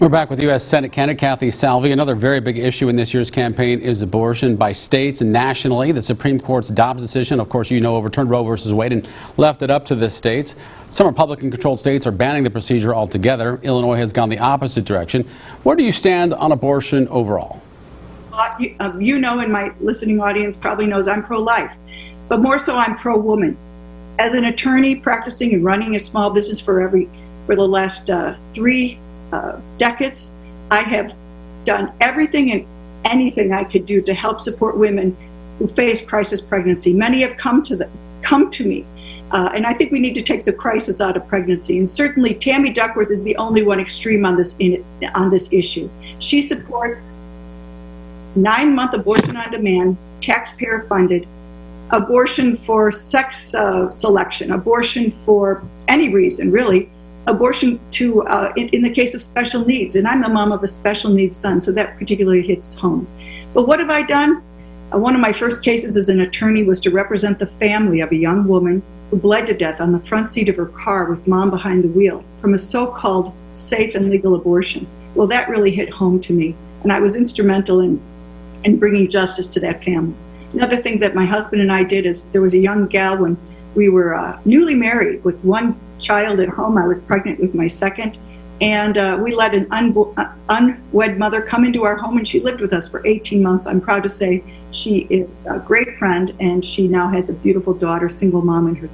We're back with U.S. Senate candidate Kathy Salvi. Another very big issue in this year's campaign is abortion by states and nationally. The Supreme Court's Dobbs decision, of course, overturned Roe v. Wade and left it up to the states. Some Republican-controlled states are banning the procedure altogether. Illinois has gone the opposite direction. Where do you stand on abortion overall? You know, and my listening audience probably knows I'm pro-life, but more so I'm pro-woman. As an attorney practicing and running a small business for the last three decades, I have done everything and anything I could do to help support women who face crisis pregnancy. Many have come to me, and I think we need to take the crisis out of pregnancy. And certainly, Tammy Duckworth is the only one extreme on this issue. She supports 9-month abortion on demand, taxpayer funded, abortion for sex selection, abortion for any reason, really. Abortion in the case of special needs, and I'm the mom of a special needs son, so that particularly hits home. But what have I done? One of my first cases as an attorney was to represent the family of a young woman who bled to death on the front seat of her car with mom behind the wheel from a so-called safe and legal abortion. Well, that really hit home to me, and I was instrumental in bringing justice to that family. Another thing that my husband and I did is there was a young gal when we were newly married with one child at home. I was pregnant with my second, and we let an unwed mother come into our home, and she lived with us for 18 months. I'm proud to say she is a great friend, and she now has a beautiful daughter, single mom in her,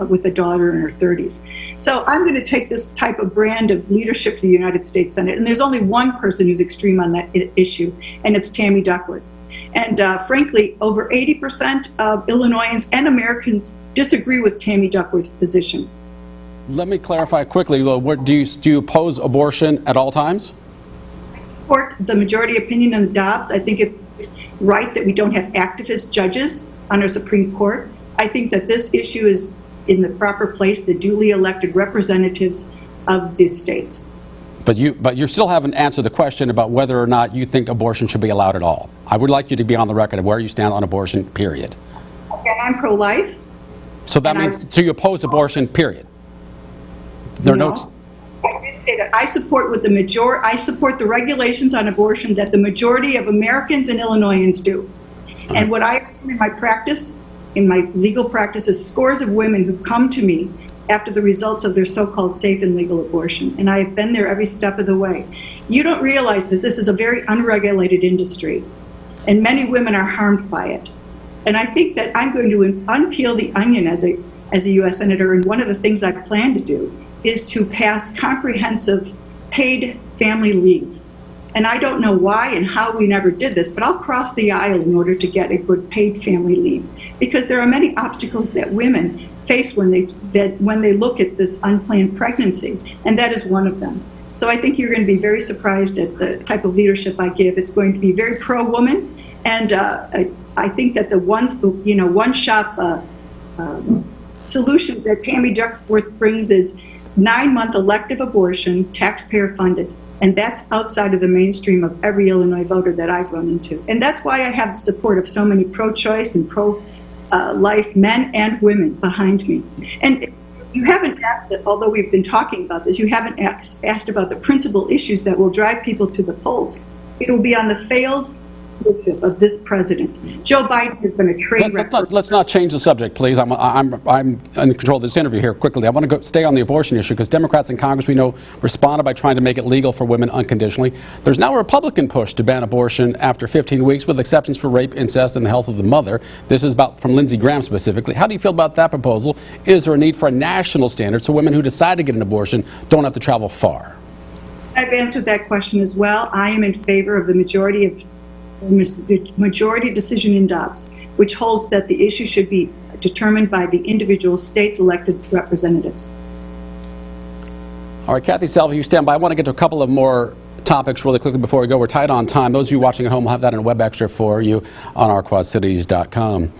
with a daughter in her 30s. So I'm going to take this type of brand of leadership to the United States Senate, and there's only one person who's extreme on that issue, and it's Tammy Duckworth. And frankly, over 80% of Illinoisans and Americans disagree with Tammy Duckworth's position. Let me clarify quickly. Do you oppose abortion at all times? I support the majority opinion on Dobbs. I think it's right that we don't have activist judges on our Supreme Court. I think that this issue is in the proper place, the duly elected representatives of these states. But you still haven't answered the question about whether or not you think abortion should be allowed at all. I would like you to be on the record of where you stand on abortion, period. Okay, I'm pro-life. So that means, so you oppose abortion, period? I didn't say that. I support I support the regulations on abortion that the majority of Americans and Illinoisans do. And what I have seen in my practice, in my legal practice, is scores of women who come to me after the results of their so-called safe and legal abortion. And I have been there every step of the way. You don't realize that this is a very unregulated industry, and many women are harmed by it. And I think that I'm going to unpeel the onion as a U.S. Senator, and one of the things I plan to do is to pass comprehensive paid family leave. And I don't know why and how we never did this, but I'll cross the aisle in order to get a good paid family leave, because there are many obstacles that women face when they look at this unplanned pregnancy, and that is one of them. So I think you're going to be very surprised at the type of leadership I give. It's going to be very pro-woman, and I think that the one-shop solution that Tammy Duckworth brings is 9-month elective abortion, taxpayer funded, and that's outside of the mainstream of every Illinois voter that I've run into. And that's why I have the support of so many pro-choice and pro-life men and women behind me. And you haven't asked, although we've been talking about this, you haven't asked about the principal issues that will drive people to the polls. It will be on the failed leadership of this president. Joe Biden has been a train wreck. Let's not change the subject, please. I'm in control of this interview here quickly. I want to stay on the abortion issue because Democrats in Congress, we know, responded by trying to make it legal for women unconditionally. There's now a Republican push to ban abortion after 15 weeks with exceptions for rape, incest, and the health of the mother. This is from Lindsey Graham specifically. How do you feel about that proposal? Is there a need for a national standard so women who decide to get an abortion don't have to travel far? I've answered that question as well. I am in favor of the majority decision in Dobbs, which holds that the issue should be determined by the individual states' elected representatives. All right, Kathy Salvi, you stand by. I want to get to a couple of more topics really quickly before we go. We're tight on time. Those of you watching at home will have that in a web extra for you on ourquadcities.com.